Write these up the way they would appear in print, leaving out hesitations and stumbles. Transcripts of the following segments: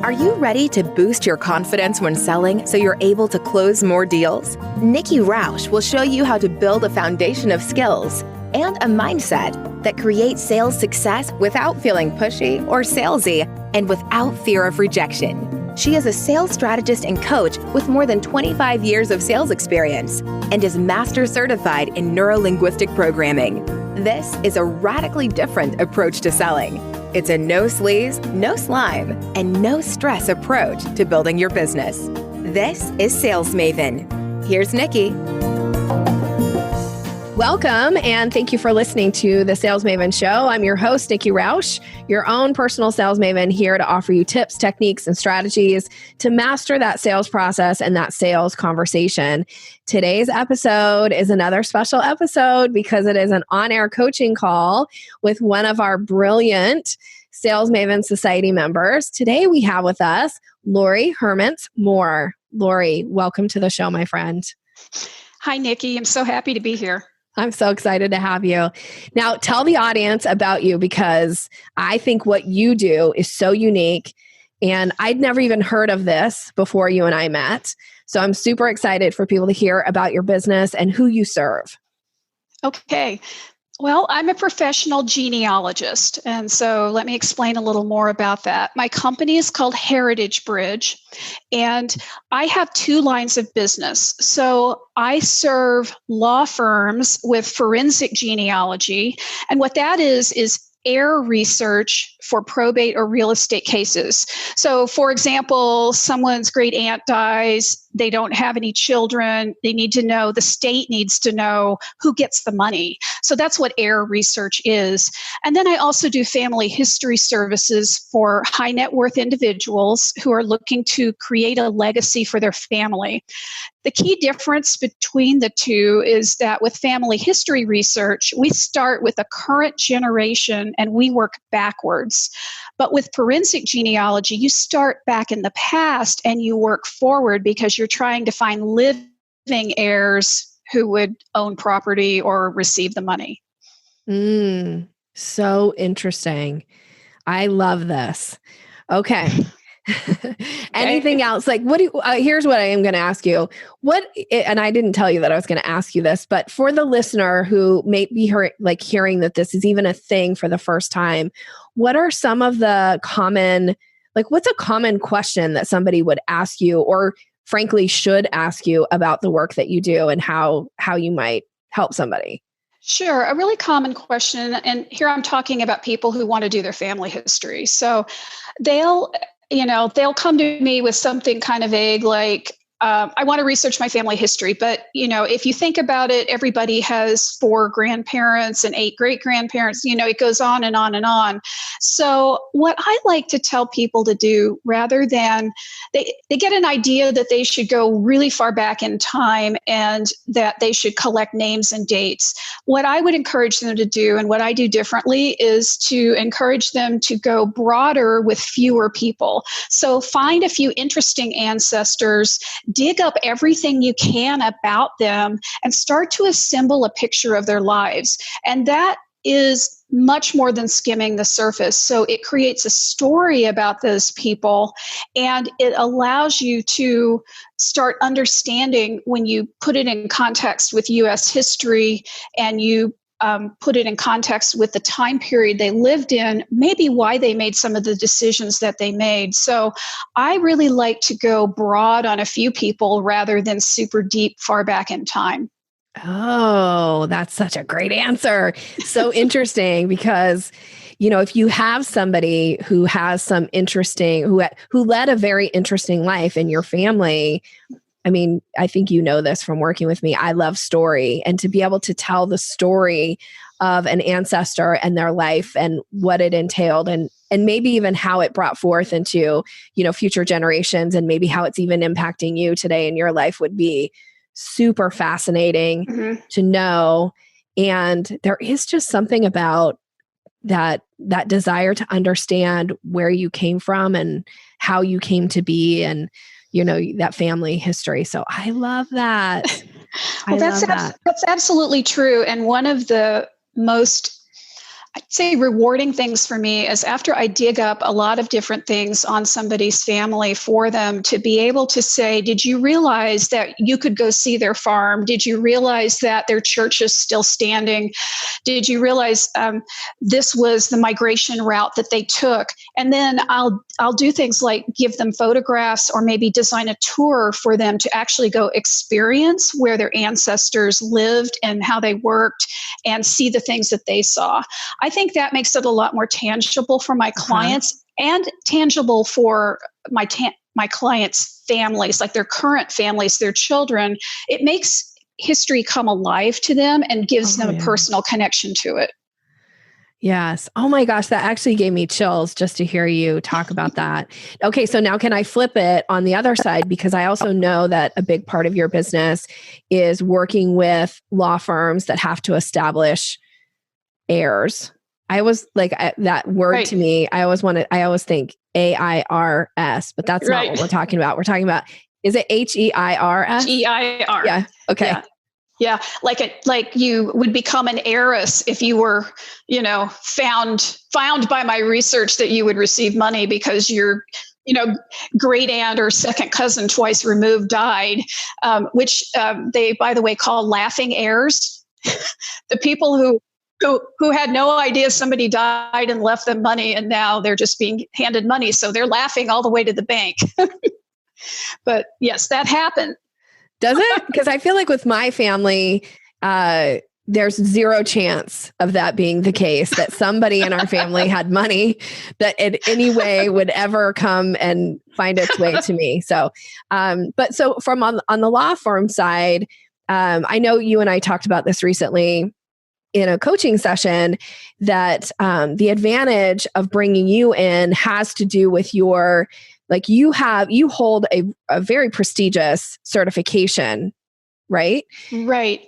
Are you ready to boost your confidence when selling so you're able to close more deals? Nikki Rausch will show you how to build a foundation of skills and a mindset that creates sales success without feeling pushy or salesy and without fear of rejection. She is a sales strategist and coach with more than 25 years of sales experience and is master certified in neuro-linguistic programming. This is a radically different approach to selling. It's a no sleaze, no slime, and no stress approach to building your business. This is Sales Maven. Here's Nikki. Welcome, and thank you for listening to the Sales Maven Show. I'm your host, Nikki Rausch, your own personal sales maven, here to offer you tips, techniques, and strategies to master that sales process and that sales conversation. Today's episode is another special episode because it is an on-air coaching call with one of our brilliant Sales Maven Society members. Today we have with us Laurie Hermance-Moore. Laurie, welcome to the show, my friend. Hi, Nikki. I'm so happy to be here. I'm so excited to have you. Now, tell the audience about you, because I think what you do is so unique, and I'd never even heard of this before you and I met. So I'm super excited for people to hear about your business and who you serve. Okay. Well, I'm a professional genealogist, and so let me explain a little more about that. My company is called Heritage Bridge, and I have two lines of business. So I serve law firms with forensic genealogy, and what that is heir research for probate or real estate cases. So, for example, someone's great aunt dies, they don't have any children, they need to know, the state needs to know who gets the money. So that's what heir research is. And then I also do family history services for high net worth individuals who are looking to create a legacy for their family. The key difference between the two is that with family history research, we start with a current generation and we work backwards. But with forensic genealogy, you start back in the past and you work forward because you're trying to find living heirs who would own property or receive the money. So interesting. I love this. Okay. Anything else? Like, what do you, here's what I am going to ask you. And I didn't tell you that I was going to ask you this, but for the listener who may be hearing that this is even a thing for the first time, what are some of the common, what's a common question that somebody would ask you, or frankly should ask you, about the work that you do and how you might help somebody? Sure. A really common question, and here I'm talking about people who want to do their family history. So they'll come to me with something kind of vague, like, I want to research my family history. But, if you think about it, everybody has 4 grandparents and 8 great-grandparents. It goes on and on and on. So what I like to tell people to do, rather than they get an idea that they should go really far back in time and that they should collect names and dates, what I would encourage them to do, and what I do differently, is to encourage them to go broader with fewer people. So find a few interesting ancestors, dig up everything you can about them, and start to assemble a picture of their lives. And that is much more than skimming the surface. So it creates a story about those people, and it allows you to start understanding, when you put it in context with U.S. history and you put it in context with the time period they lived in, maybe why they made some of the decisions that they made. So I really like to go broad on a few people rather than super deep far back in time. Oh, that's such a great answer. So interesting, because, if you have somebody who has some interesting, who led a very interesting life in your family, I mean, I think you know this from working with me. I love story, and to be able to tell the story of an ancestor and their life and what it entailed, and maybe even how it brought forth into, future generations, and maybe how it's even impacting you today in your life, would be super fascinating to know. And there is just something about that desire to understand where you came from and how you came to be, and that family history. So I love that. Well, that's absolutely true. And one of the most, say rewarding things for me is after I dig up a lot of different things on somebody's family for them to be able to say, did you realize that you could go see their farm? Did you realize that their church is still standing? Did you realize this was the migration route that they took? And then I'll do things like give them photographs or maybe design a tour for them to actually go experience where their ancestors lived and how they worked and see the things that they saw. I think that makes it a lot more tangible for my clients and tangible for my clients' families, like their current families, their children. It makes history come alive to them and gives them a personal connection to it. Yes. Oh my gosh, that actually gave me chills just to hear you talk about that. Okay, so now can I flip it on the other side? Because I also know that a big part of your business is working with law firms that have to establish heirs. I was like that word to me. I always think AIRS, but that's not what we're talking about. We're talking about, is it HEIRS? HEIR. Yeah. Okay. Yeah. Like you would become an heiress if you were, found by my research that you would receive money because your, great aunt or second cousin twice removed died, which they, by the way, call laughing heirs. The people who had no idea somebody died and left them money, and now they're just being handed money. So they're laughing all the way to the bank. But yes, that happened. Does it? Because I feel like with my family, there's zero chance of that being the case, that somebody in our family had money that in any way would ever come and find its way to me. So, but so from on the law firm side, I know you and I talked about this recently in a coaching session, that the advantage of bringing you in has to do with your, like you hold a very prestigious certification, right? Right.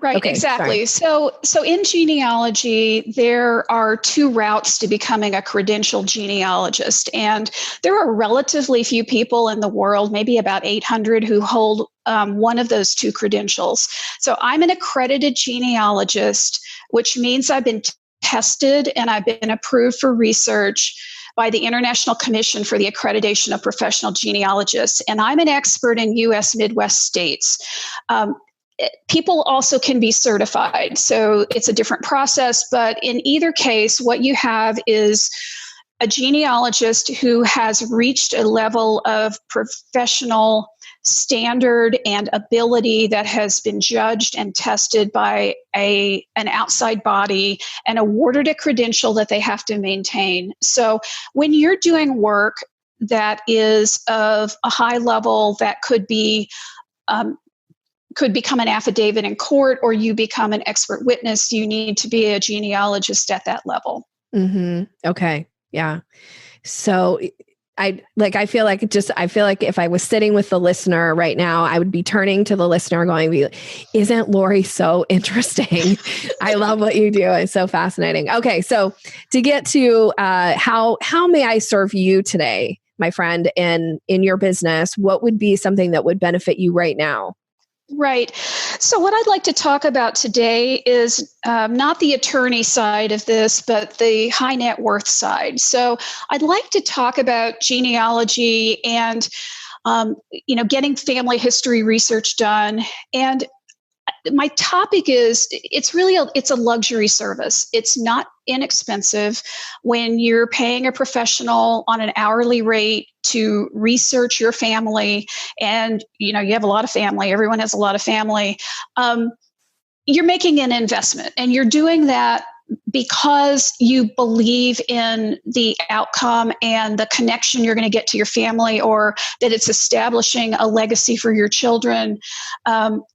Right, okay, exactly. So in genealogy, there are two routes to becoming a credentialed genealogist. And there are relatively few people in the world, maybe about 800, who hold one of those two credentials. So I'm an accredited genealogist, which means I've been tested and I've been approved for research by the International Commission for the Accreditation of Professional Genealogists. And I'm an expert in U.S. Midwest states. People also can be certified. So it's a different process, but in either case, what you have is a genealogist who has reached a level of professional standard and ability that has been judged and tested by an outside body and awarded a credential that they have to maintain. So when you're doing work that is of a high level that could become an affidavit in court, or you become an expert witness, you need to be a genealogist at that level. Mm-hmm. Okay. Yeah. So I feel like if I was sitting with the listener right now, I would be turning to the listener going, isn't Laurie so interesting? I love what you do. It's so fascinating. Okay. So to get to how may I serve you today, my friend, in your business, what would be something that would benefit you right now? Right. So what I'd like to talk about today is not the attorney side of this, but the high net worth side. So I'd like to talk about genealogy and, getting family history research done. And my topic is, it's a luxury service. It's not inexpensive when you're paying a professional on an hourly rate to research your family. And, you have a lot of family. Everyone has a lot of family. You're making an investment, and you're doing that because you believe in the outcome and the connection you're going to get to your family, or that it's establishing a legacy for your children.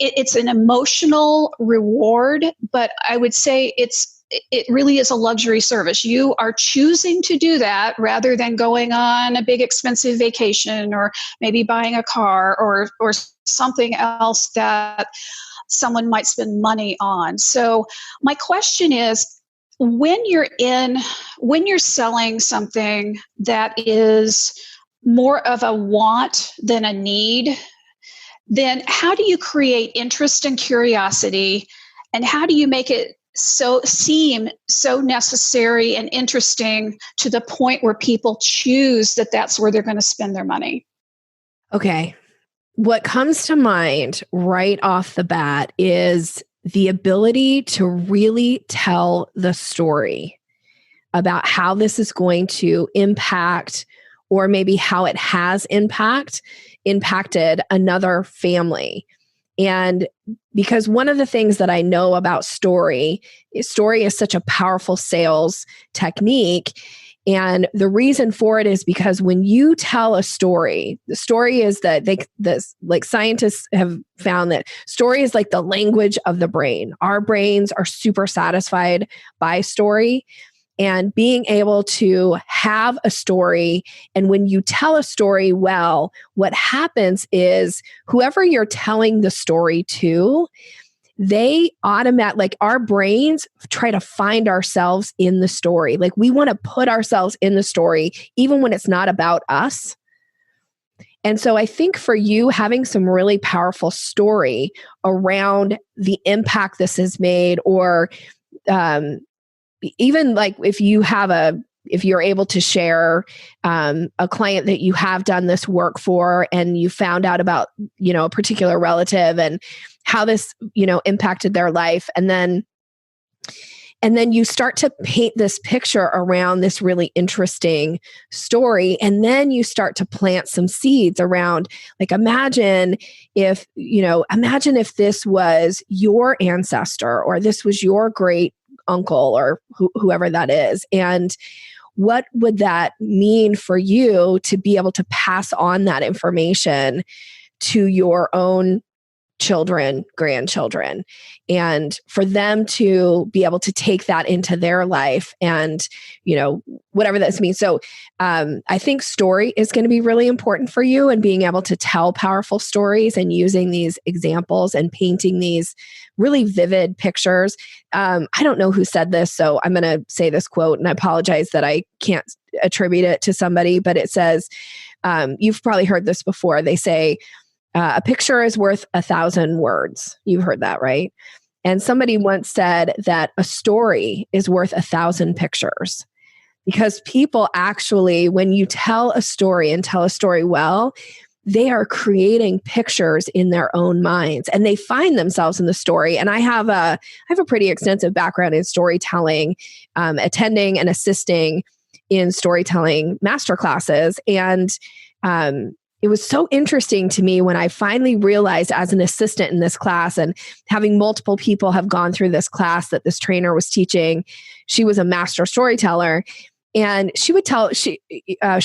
It's an emotional reward, but I would say it really is a luxury service. You are choosing to do that rather than going on a big expensive vacation, or maybe buying a car, or something else that someone might spend money on. So my question is, when you're selling something that is more of a want than a need, then how do you create interest and curiosity, and how do you make it seem so necessary and interesting to the point where people choose that that's where they're going to spend their money. Okay. What comes to mind right off the bat is the ability to really tell the story about how this is going to impact, or maybe how it has impacted another family. And because one of the things that I know about story is such a powerful sales technique. And the reason for it is because when you tell a story, the story is that like scientists have found that story is like the language of the brain. Our brains are super satisfied by story. And being able to have a story, and when you tell a story well, what happens is whoever you're telling the story to, they like our brains try to find ourselves in the story. Like we want to put ourselves in the story, even when it's not about us. And so I think for you, having some really powerful story around the impact this has made, or even like if you're able to share a client that you have done this work for, and you found out about, a particular relative and how this, impacted their life. And then you start to paint this picture around this really interesting story. And then you start to plant some seeds around, like, imagine if this was your ancestor, or this was your great uncle, or whoever that is. And what would that mean for you to be able to pass on that information to your own children, grandchildren, and for them to be able to take that into their life, and, whatever this means. So I think story is going to be really important for you, and being able to tell powerful stories and using these examples and painting these really vivid pictures. I don't know who said this, so I'm going to say this quote, and I apologize that I can't attribute it to somebody, but it says, you've probably heard this before. They say, a picture is worth 1,000 words. You've heard that, right? And somebody once said that a story is worth 1,000 pictures, because people actually, when you tell a story and tell a story well, they are creating pictures in their own minds, and they find themselves in the story. And I have a pretty extensive background in storytelling, attending and assisting in storytelling masterclasses. And it was so interesting to me when I finally realized, as an assistant in this class, and having multiple people have gone through this class that this trainer was teaching. She was a master storyteller, and she would tell, she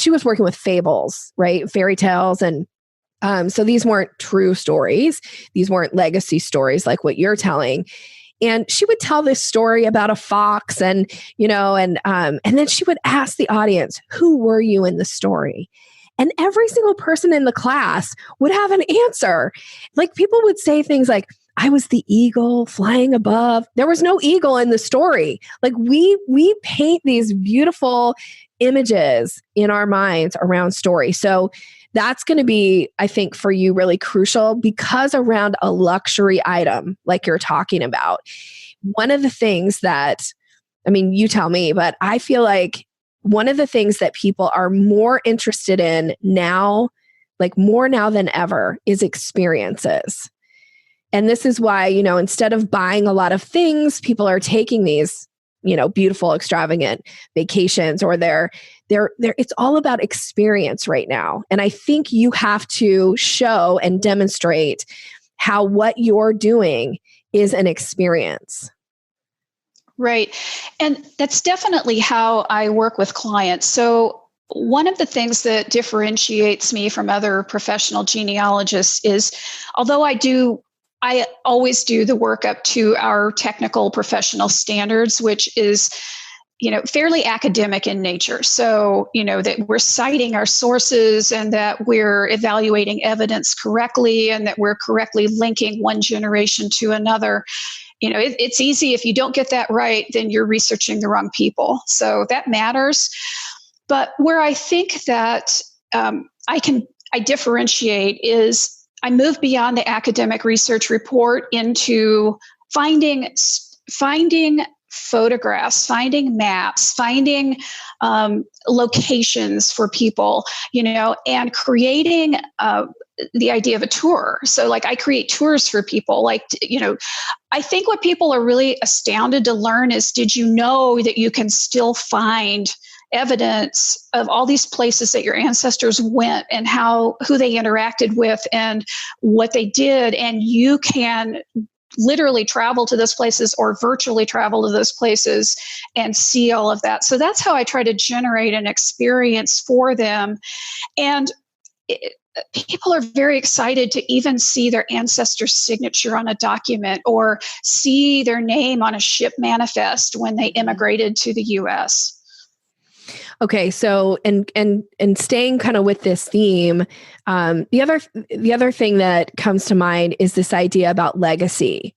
was working with fables, right? Fairy tales. And so these weren't true stories. These weren't legacy stories like what you're telling. And she would tell this story about a fox, and then she would ask the audience, who were you in the story? And every single person in the class would have an answer. Like, people would say things like, I was the eagle flying above. There was no eagle in the story. Like, we paint these beautiful images in our minds around story. So that's going to be, I think, for you, really crucial, because around a luxury item like you're talking about, one of the things that, you tell me, but I feel like one of the things that people are more interested in now, like more now than ever, is experiences. And this is why, instead of buying a lot of things, people are taking these, beautiful, extravagant vacations, or it's all about experience right now. And I think you have to show and demonstrate how what you're doing is an experience. Right. And that's definitely how I work with clients. So one of the things that differentiates me from other professional genealogists is, although I always do the work up to our technical professional standards, which is, fairly academic in nature. So, that we're citing our sources, and that we're evaluating evidence correctly, and that we're correctly linking one generation to another. It's easy. If you don't get that right, then you're researching the wrong people. So that matters. But where I think that I differentiate is I move beyond the academic research report into finding finding photographs, finding maps, finding locations for people, and creating the idea of a tour. So like I create tours for people, I think what people are really astounded to learn is, did you know that you can still find evidence of all these places that your ancestors went and who they interacted with and what they did, and you can literally travel to those places or virtually travel to those places and see all of that. So that's how I try to generate an experience for them. And people are very excited to even see their ancestor's signature on a document or see their name on a ship manifest when they immigrated to the US. Okay, so and staying kind of with this theme, the other thing that comes to mind is this idea about legacy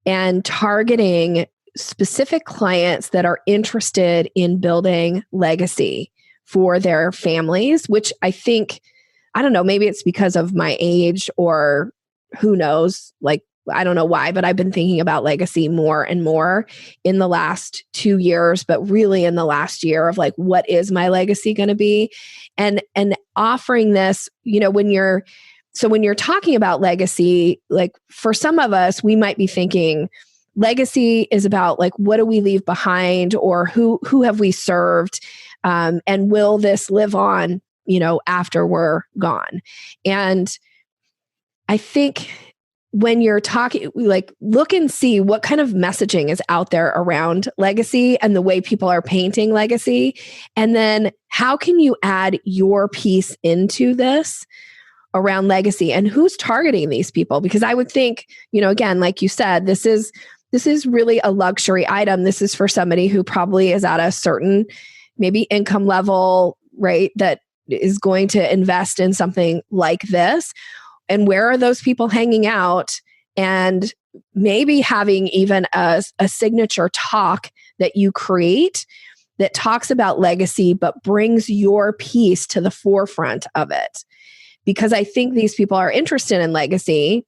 and targeting specific clients that are interested in building legacy for their families, which I think, I don't know, maybe it's because of my age or who knows, like, I don't know why, but I've been thinking about legacy more and more in the last 2 years, but really in the last year of like, what is my legacy going to be? And offering this, when you're talking about legacy, like for some of us, we might be thinking legacy is about like, what do we leave behind, or who have we served? And will this live on, after we're gone? And I think when you're talking, like, look and see what kind of messaging is out there around legacy and the way people are painting legacy. And then how can you add your piece into this around legacy, and who's targeting these people? Because I would think, again, like you said, this is really a luxury item. This is for somebody who probably is at a certain maybe income level, right, that is going to invest in something like this. And where are those people hanging out? And maybe having even a signature talk that you create that talks about legacy, but brings your piece to the forefront of it. Because I think these people are interested in legacy,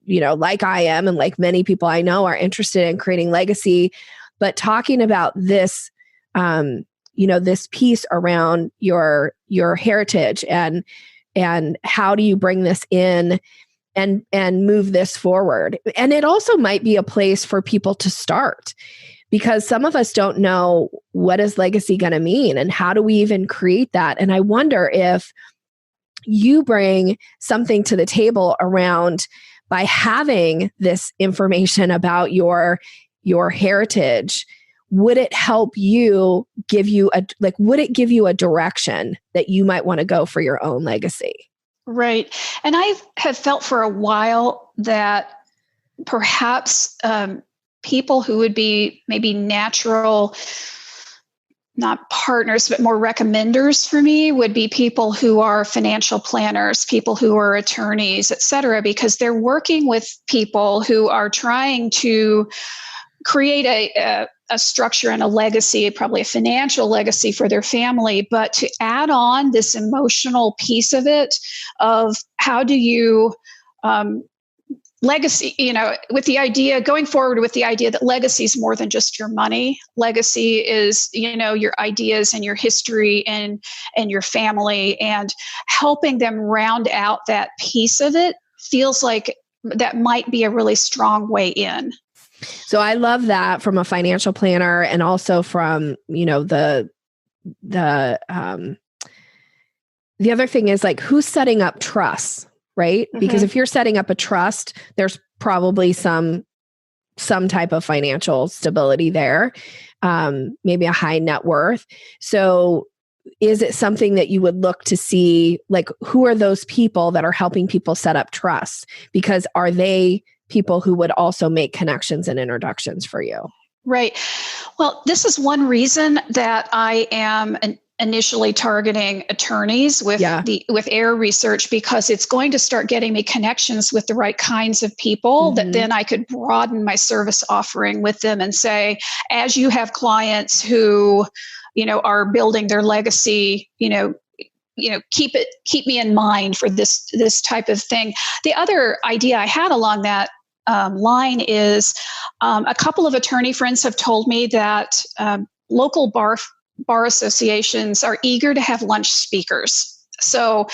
like I am, and like many people I know are interested in creating legacy, but talking about this, this piece around your heritage and how do you bring this in and move this forward? And it also might be a place for people to start, because some of us don't know, what is legacy going to mean and how do we even create that? And I wonder if you bring something to the table around, by having this information about your heritage, would it help you would it give you a direction that you might want to go for your own legacy? Right. And I have felt for a while that perhaps people who would be maybe natural, not partners, but more recommenders for me would be people who are financial planners, people who are attorneys, et cetera, because they're working with people who are trying to create a structure and a legacy, probably a financial legacy for their family, but to add on this emotional piece of it, of how do you legacy, with the idea going forward with the idea that legacy is more than just your money. Legacy is, your ideas and your history and your family, and helping them round out that piece of it feels like that might be a really strong way in. So I love that from a financial planner, and also from, the other thing is like, who's setting up trusts, right? Mm-hmm. Because if you're setting up a trust, there's probably some type of financial stability there, maybe a high net worth. So is it something that you would look to see, like, who are those people that are helping people set up trusts? Because are they people who would also make connections and introductions for you? Right. Well, this is one reason that I am initially targeting attorneys with heir research, because it's going to start getting me connections with the right kinds of people, mm-hmm. that then I could broaden my service offering with them and say, as you have clients who, are building their legacy, keep me in mind for this type of thing. The other idea I had along that line is a couple of attorney friends have told me that local bar associations are eager to have lunch speakers. So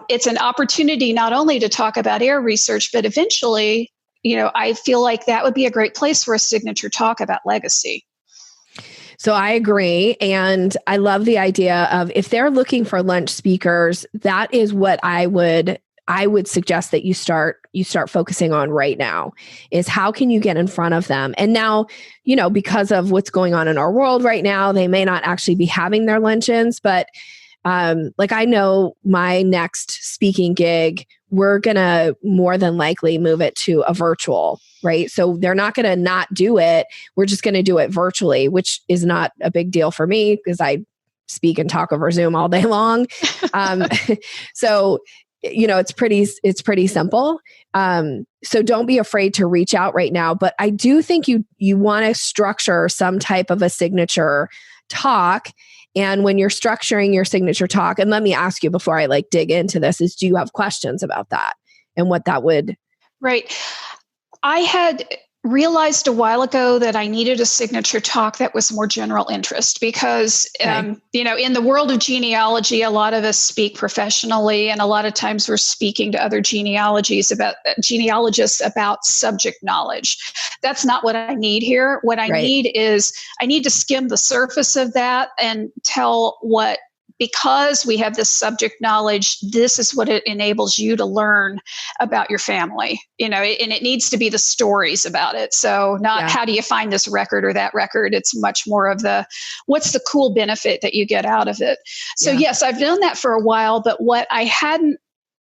it's an opportunity not only to talk about heir research, but eventually, I feel like that would be a great place for a signature talk about legacy. So I agree. And I love the idea of, if they're looking for lunch speakers, that is what I would suggest that you start focusing on right now, is how can you get in front of them? And now, because of what's going on in our world right now, they may not actually be having their luncheons, but I know my next speaking gig, we're going to more than likely move it to a virtual, right? So they're not going to not do it. We're just going to do it virtually, which is not a big deal for me because I speak and talk over Zoom all day long. So, it's pretty simple. So don't be afraid to reach out right now. But I do think you want to structure some type of a signature talk. And when you're structuring your signature talk, and let me ask you before I dig into this, is do you have questions about that and what that would? Right. I had realized a while ago that I needed a signature talk that was more general interest because, in the world of genealogy, a lot of us speak professionally, and a lot of times we're speaking to other genealogists about subject knowledge. That's not what I need here. What I need is I need to skim the surface of that and tell because we have this subject knowledge, this is what it enables you to learn about your family, and it needs to be the stories about it. So not how do you find this record or that record? It's much more of what's the cool benefit that you get out of it. So yes, I've done that for a while, but what I hadn't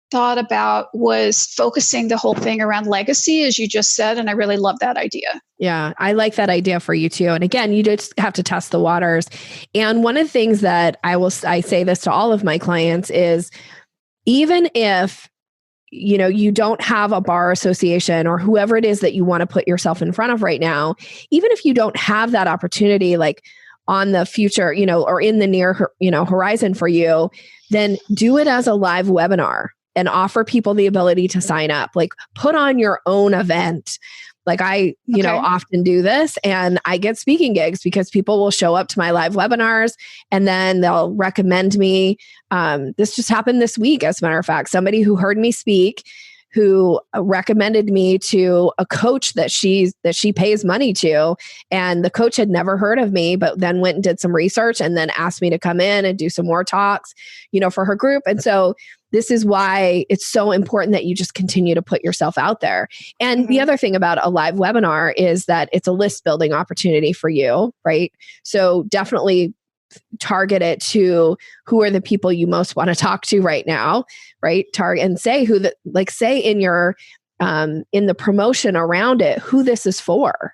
thought about was focusing the whole thing around legacy, as you just said. And I really love that idea. Yeah, I like that idea for you too. And again, you just have to test the waters. And one of the things that I say this to all of my clients is, even if, you don't have a bar association or whoever it is that you want to put yourself in front of right now, even if you don't have that opportunity, on the future, or in the near, horizon for you, then do it as a live webinar and offer people the ability to sign up. Put on your own event. I often do this, and I get speaking gigs because people will show up to my live webinars and then they'll recommend me. This just happened this week, as a matter of fact. Somebody who heard me speak, who recommended me to a coach that she pays money to. And the coach had never heard of me, but then went and did some research and then asked me to come in and do some more talks, for her group. And so this is why it's so important that you just continue to put yourself out there. And the other thing about a live webinar is that it's a list building opportunity for you, right? So definitely target it to who are the people you most want to talk to right now, right? Target and say say in your in the promotion around it, who this is for,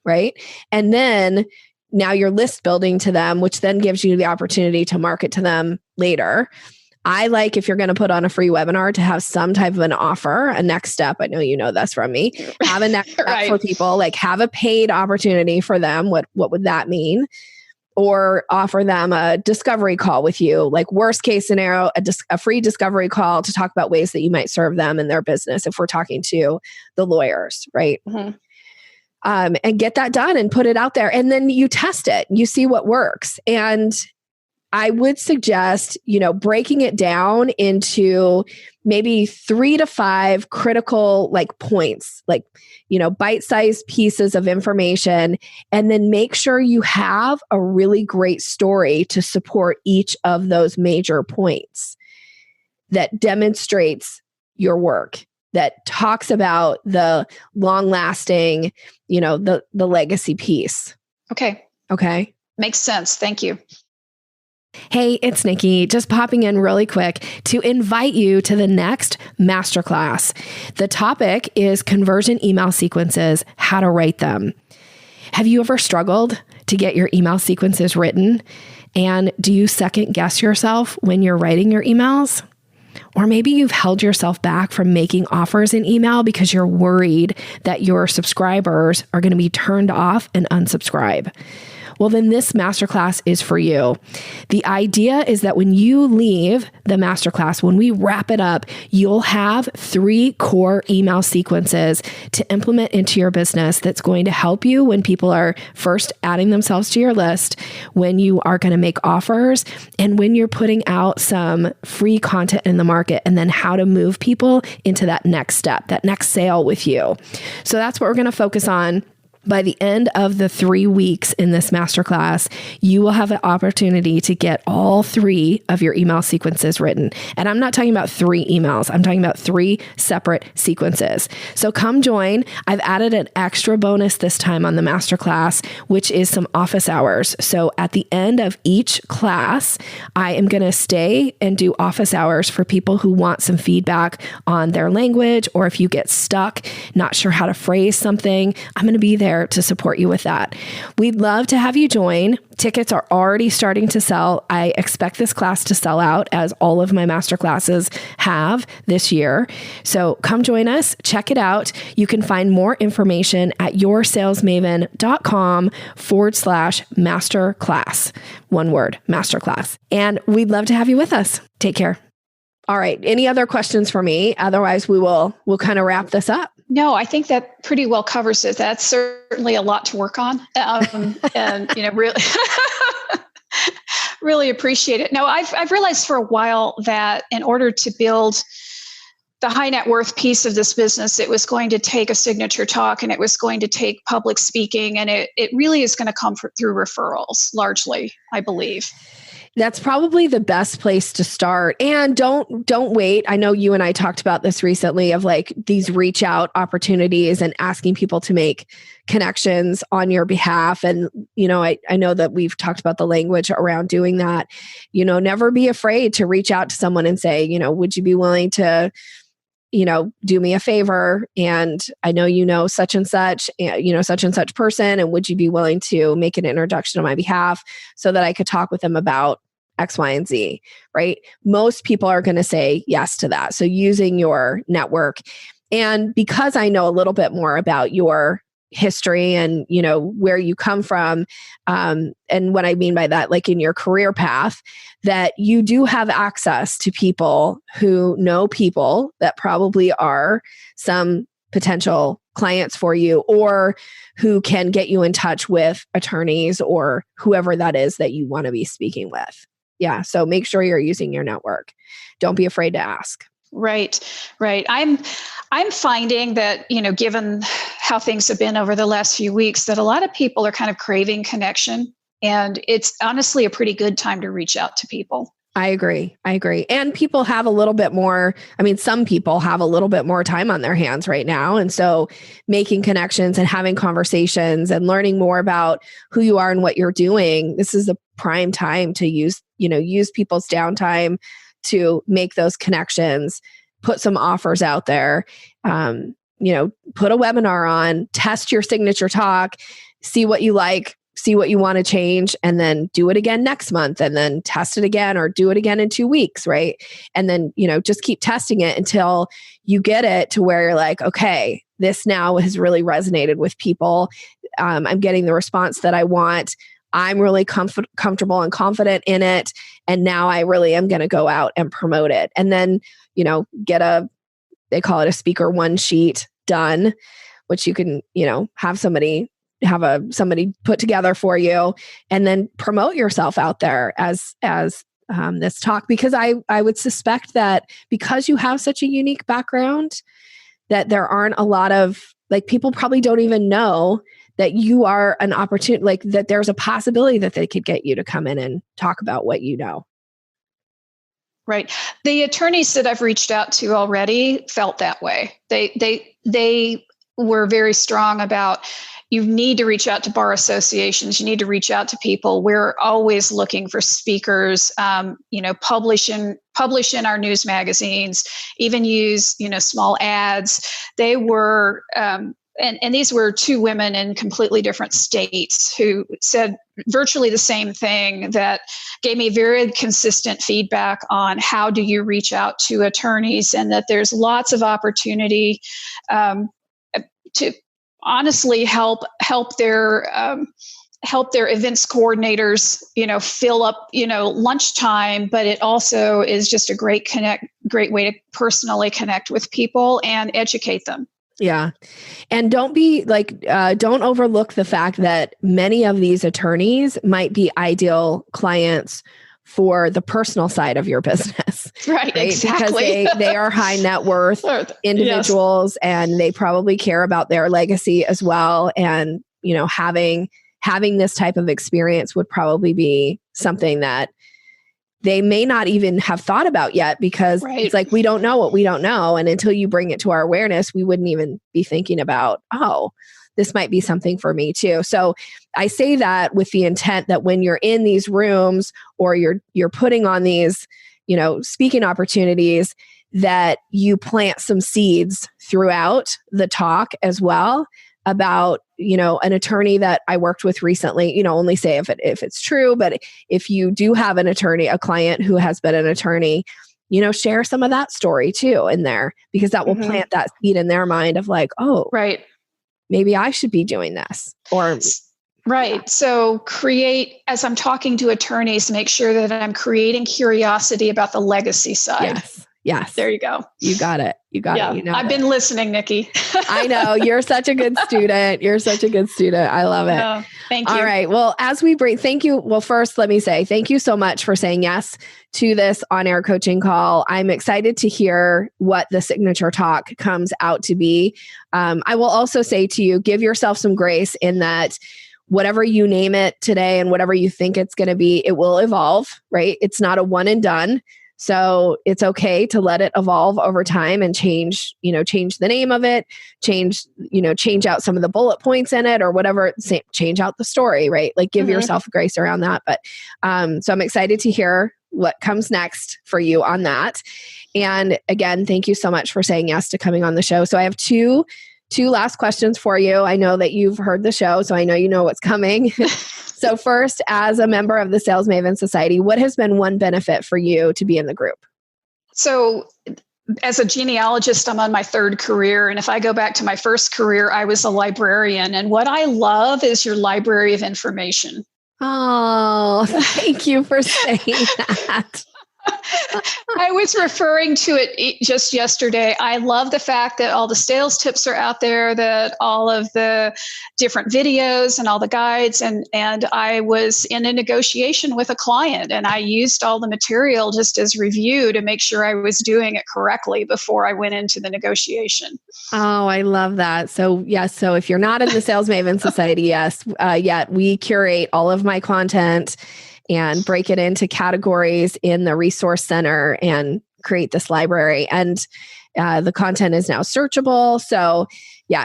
right? And then now you're list building to them, which then gives you the opportunity to market to them later. I like, if you're going to put on a free webinar, to have some type of an offer, a next step. I know you know that's from me. Have a next step for people, have a paid opportunity for them. What would that mean? Or offer them a discovery call with you, worst case scenario, a free discovery call to talk about ways that you might serve them in their business if we're talking to the lawyers, right? And get that done and put it out there. And then you test it, you see what works. And I would suggest, breaking it down into maybe 3 to 5 critical points, bite-sized pieces of information, and then make sure you have a really great story to support each of those major points that demonstrates your work, that talks about the long-lasting, the legacy piece. Okay. Makes sense. Thank you. Hey, it's Nikki, just popping in really quick to invite you to the next masterclass. The topic is conversion email sequences, how to write them. Have you ever struggled to get your email sequences written? And do you second guess yourself when you're writing your emails? Or maybe you've held yourself back from making offers in email because you're worried that your subscribers are going to be turned off and unsubscribe. well, then this masterclass is for you. The idea is that when you leave the masterclass, when we wrap it up, you'll have 3 core email sequences to implement into your business that's going to help you when people are first adding themselves to your list, when you are going to make offers, and when you're putting out some free content in the market, and then how to move people into that next step, that next sale with you. So that's what we're going to focus on. By the end of the 3 weeks in this masterclass, you will have an opportunity to get all 3 of your email sequences written. And I'm not talking about 3 emails. I'm talking about 3 separate sequences. So come join. I've added an extra bonus this time on the masterclass, which is some office hours. So at the end of each class, I am going to stay and do office hours for people who want some feedback on their language, or if you get stuck, not sure how to phrase something, I'm going to be there to support you with that. We'd love to have you join. Tickets are already starting to sell. I expect this class to sell out, as all of my master classes have this year. So come join us, check it out. You can find more information at yoursalesmaven.com/masterclass. One word, masterclass. And we'd love to have you with us. Take care. All right. Any other questions for me? Otherwise, we'll kind of wrap this up. No, I think that pretty well covers it. That's certainly a lot to work on. And, really, really appreciate it. No, I've realized for a while that in order to build the high net worth piece of this business, it was going to take a signature talk, and it was going to take public speaking. And it really is going to come through referrals, largely, I believe. That's probably the best place to start. And don't wait. I know you and I talked about this recently, of like these reach out opportunities and asking people to make connections on your behalf. And, I know that we've talked about the language around doing that. Never be afraid to reach out to someone and say, would you be willing to, do me a favor? And I know such and such person, and would you be willing to make an introduction on my behalf so that I could talk with them about X, Y, and Z, right? Most people are going to say yes to that. So using your network. And because I know a little bit more about your history and, where you come from, and what I mean by that, like in your career path, that you do have access to people who know people that probably are some potential clients for you, or who can get you in touch with attorneys or whoever that is that you want to be speaking with. Yeah. So make sure you're using your network. Don't be afraid to ask. Right. I'm finding that, given how things have been over the last few weeks, that a lot of people are kind of craving connection, and it's honestly a pretty good time to reach out to people. I agree. And people have a little bit more, some people have a little bit more time on their hands right now. And so making connections and having conversations and learning more about who you are and what you're doing, this is the prime time to use people's downtime to make those connections, put some offers out there, put a webinar on, test your signature talk, see what you like, see what you want to change, and then do it again next month, and then test it again, or do it again in 2 weeks, right? And then, just keep testing it until you get it to where you're like, okay, this now has really resonated with people. I'm getting the response that I want. I'm really comfortable and confident in it. And now I really am going to go out and promote it. And then, get they call it a speaker one sheet done, which you can, have somebody put together for you, and then promote yourself out there as this talk. Because I would suspect that because you have such a unique background, that there aren't a lot of, people probably don't even know that you are an opportunity, that there's a possibility that they could get you to come in and talk about what you know. Right. The attorneys that I've reached out to already felt that way. They were very strong about, you need to reach out to bar associations. You need to reach out to people. We're always looking for speakers, publish in our news magazines, even use, small ads. They were, and these were 2 women in completely different states who said virtually the same thing, that gave me very consistent feedback on how do you reach out to attorneys, and that there's lots of opportunity to honestly help their help their events coordinators, fill up, lunchtime, but it also is just a great way to personally connect with people and educate them. Yeah. And don't overlook the fact that many of these attorneys might be ideal clients for the personal side of your business. Right? Exactly. Because they are high net worth individuals, and they probably care about their legacy as well. And, having this type of experience would probably be something that they may not even have thought about yet, because it's like, we don't know what we don't know. And until you bring it to our awareness, we wouldn't even be thinking about, oh, this might be something for me too. So I say that with the intent that when you're in these rooms or you're putting on these, speaking opportunities, that you plant some seeds throughout the talk as well about, an attorney that I worked with recently, only say if it's true, but if you do have a client who has been an attorney, share some of that story too in there, because that will plant that seed in their mind of like, oh, right, maybe I should be doing this. Or right. So as I'm talking to attorneys, make sure that I'm creating curiosity about the legacy side. Yes. There you go. You got it. I've been listening, Nikki. I know. You're such a good student. I love it. Oh, thank you. All right. Well, thank you. Well, first, let me say thank you so much for saying yes to this on-air coaching call. I'm excited to hear what the signature talk comes out to be. I will also say to you, give yourself some grace in that whatever you name it today and whatever you think it's going to be, it will evolve, right? It's not a one and done. So it's okay to let it evolve over time and change the name of it, change out some of the bullet points in it or whatever, change out the story, right? Like give yourself grace around that. But so I'm excited to hear what comes next for you on that. And again, thank you so much for saying yes to coming on the show. So I have two last questions for you. I know that you've heard the show, so I know you know what's coming. So first, as a member of the Sales Maven Society, what has been one benefit for you to be in the group? So as a genealogist, I'm on my third career. And if I go back to my first career, I was a librarian. And what I love is your library of information. Oh, thank you for saying that. I was referring to it just yesterday. I love the fact that all the sales tips are out there, that all of the different videos and all the guides. And I was in a negotiation with a client, and I used all the material just as review to make sure I was doing it correctly before I went into the negotiation. Oh, I love that. So yes. So if you're not in the Sales Maven Society, yet we curate all of my content and break it into categories in the resource center and create this library. And the content is now searchable. So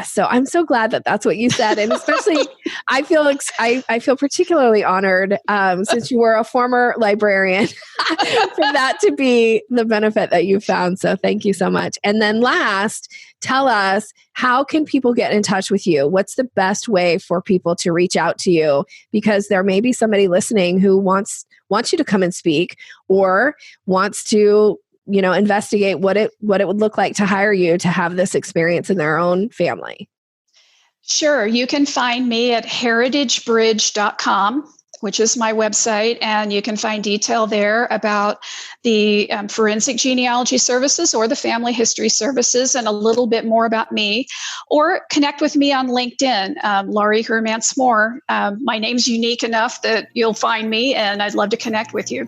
so I'm so glad that that's what you said. And especially I feel particularly honored since you were a former librarian for that to be the benefit that you found. So thank you so much. And then last, tell us, how can people get in touch with you? What's the best way for people to reach out to you? Because there may be somebody listening who wants you to come and speak, or wants to investigate what it would look like to hire you to have this experience in their own family. Sure. You can find me at heritagebridge.com, which is my website, and you can find detail there about the forensic genealogy services or the family history services, and a little bit more about me. Or connect with me on LinkedIn, Laurie Hermance-Moore. My name's unique enough that you'll find me, and I'd love to connect with you.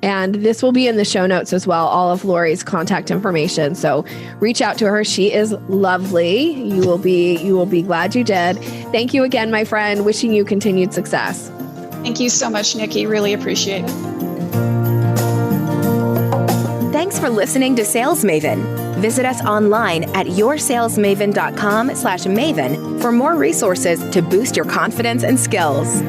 And this will be in the show notes as well, all of Laurie's contact information. So reach out to her. She is lovely. You will be glad you did. Thank you again, my friend. Wishing you continued success. Thank you so much, Nikki. Really appreciate it. Thanks for listening to Sales Maven. Visit us online at yoursalesmaven.com/maven for more resources to boost your confidence and skills.